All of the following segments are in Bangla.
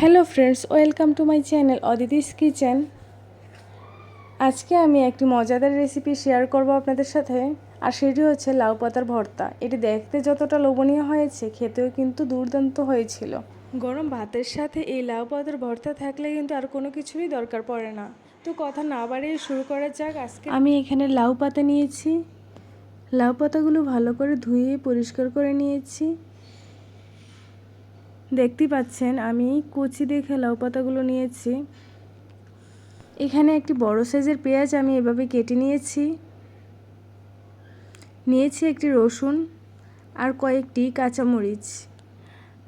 Hello friends, welcome to my channel Aditi's kitchen. আজকে আমি একটি মজাদার রেসিপি শেয়ার করব আপনাদের সাথে, আর সেটি হচ্ছে লাউ পাতার ভর্তা। এটি দেখতে যতটা লোভনীয় হয়েছে, খেতেও কিন্তু দুর্দান্ত হয়েছিল। গরম ভাতের সাথে এই লাউ পাতার ভর্তা থাকলে কিন্তু আর কোনো কিছুরই দরকার পড়ে না। তো কথা না বাড়িয়ে শুরু করা যাক। আজকে আমি এখানে লাউ পাতা নিয়েছি। লাউ পাতাগুলো ভালো করে ধুয়ে পরিষ্কার করে নিয়েছি। দেখতে পাচ্ছেন আমি কুচি দেখে লাউ পাতাগুলো নিয়েছি। এখানে একটি বড় সাইজের পেঁয়াজ আমি এভাবে কেটে নিয়েছি একটি রসুন, আর কয়েকটি কাঁচামরিচ,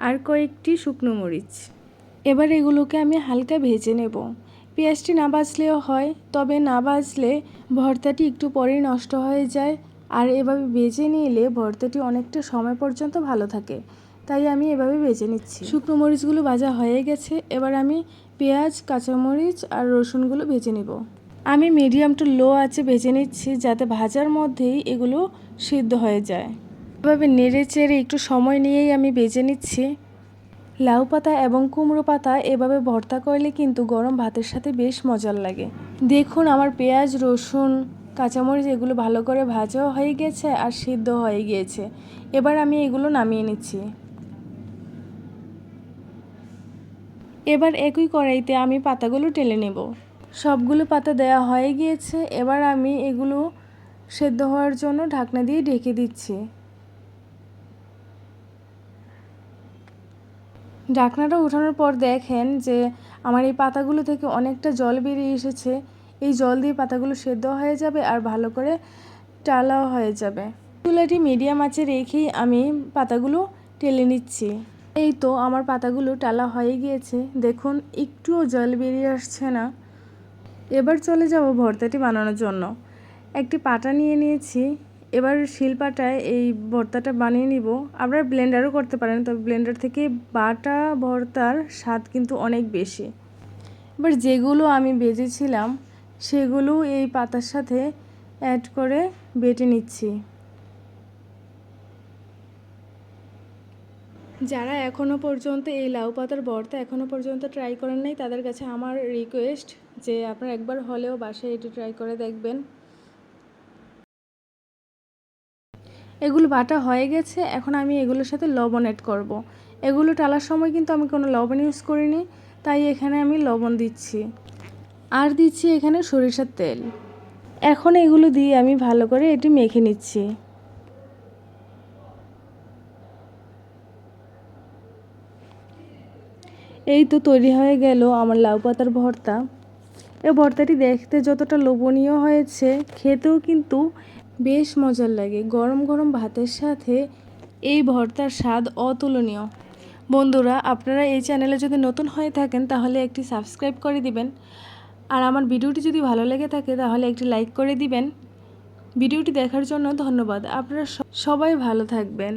আর কয়েকটি শুকনো মরিচ। এবার এগুলোকে আমি হালকা ভেজে নেব। পেঁয়াজটি না ভাজলেও হয়, তবে না ভাজলে ভর্তাটি একটু পরেই নষ্ট হয়ে যায়। আর এভাবে ভেজে নিলে ভর্তাটি অনেকটা সময় পর্যন্ত ভালো থাকে, তাই আমি এভাবে ভেজে নিচ্ছি। শুকনো মরিচগুলো ভাজা হয়ে গেছে। এবার আমি পেঁয়াজ, কাঁচামরিচ আর রসুনগুলো ভেজে নেব। আমি মিডিয়াম টু লো আঁচে ভেজে নিচ্ছি, যাতে ভাজার মধ্যেই এগুলো সিদ্ধ হয়ে যায়। এভাবে নেড়ে চেড়ে একটু সময় নিয়েই আমি ভেজে নিচ্ছি। লাউ পাতা এবং কুমড়ো পাতা এভাবে ভর্তা করলে কিন্তু গরম ভাতের সাথে বেশ মজার লাগে। দেখুন আমার পেঁয়াজ, রসুন, কাঁচামরিচ এগুলো ভালো করে ভাজাও হয়ে গেছে আর সিদ্ধ হয়ে গিয়েছে। এবার আমি এগুলো নামিয়ে নিচ্ছি। এবার একই কড়াইতে আমি পাতাগুলো টেলে নেব। সবগুলো পাতা দেওয়া হয়ে গিয়েছে। এবার আমি এগুলো সেদ্ধ হওয়ার জন্য ঢাকনা দিয়ে ঢেকে দিচ্ছি। ঢাকনাটা ওঠানোর পর দেখেন যে আমার এই পাতাগুলো থেকে অনেকটা জল বেরিয়ে এসেছে। এই জল দিয়ে পাতাগুলো সেদ্ধ হয়ে যাবে আর ভালো করে টালাও হয়ে যাবে। চুলাটি মিডিয়াম আঁচে রেখেই আমি পাতাগুলো টেলে নিচ্ছি। এই তো আমার পাতাগুলো টালা হয়ে গিয়েছে। দেখুন একটুও জল বেরিয়ে আসছে না। এবার চলে যাব ভর্তাটি বানানোর জন্য। একটি পাটা নিয়ে নিয়েছি। এবার শিলপাটায় এই ভর্তাটা বানিয়ে নিব। আপনারা ব্লেন্ডারও করতে পারেন, তবে ব্লেন্ডার থেকে বাটা ভর্তার স্বাদ কিন্তু অনেক বেশি। এবার যেগুলো আমি ভেজেছিলাম সেগুলো এই পাতার সাথে অ্যাড করে বেটে নিচ্ছি। যারা এখনও পর্যন্ত এই লাউ পাতার ভর্তা এখনও পর্যন্ত ট্রাই করেন নাই, তাদের কাছে আমার রিকোয়েস্ট যে আপনারা একবার হলেও বাসায় এটি ট্রাই করে দেখবেন। এগুলো বাটা হয়ে গেছে। এখন আমি এগুলোর সাথে লবণ অ্যাড করব। এগুলো টালার সময় কিন্তু আমি কোনো লবণ ইউজ করিনি, তাই এখানে আমি লবণ দিচ্ছি। আর দিচ্ছি এখানে সরিষার তেল। এখন এগুলো দিয়ে আমি ভালো করে এটি মেখে নিচ্ছি। এই তো তৈরি হয়ে গেল আমার লাউ পাতার ভর্তা। এই ভর্তাটি দেখতে যতটা লোভনীয় হয়েছে, খেতেও কিন্তু বেশ মজার লাগে। গরম গরম ভাতের সাথে এই ভর্তার স্বাদ অতুলনীয়। বন্ধুরা, আপনারা এই চ্যানেলে যদি নতুন হয়ে থাকেন তাহলে একটি সাবস্ক্রাইব করে দিবেন। আর আমার ভিডিওটি যদি ভালো লেগে থাকে তাহলে একটি লাইক করে দিবেন। ভিডিওটি দেখার জন্য ধন্যবাদ। আপনারা সবাই ভালো থাকবেন।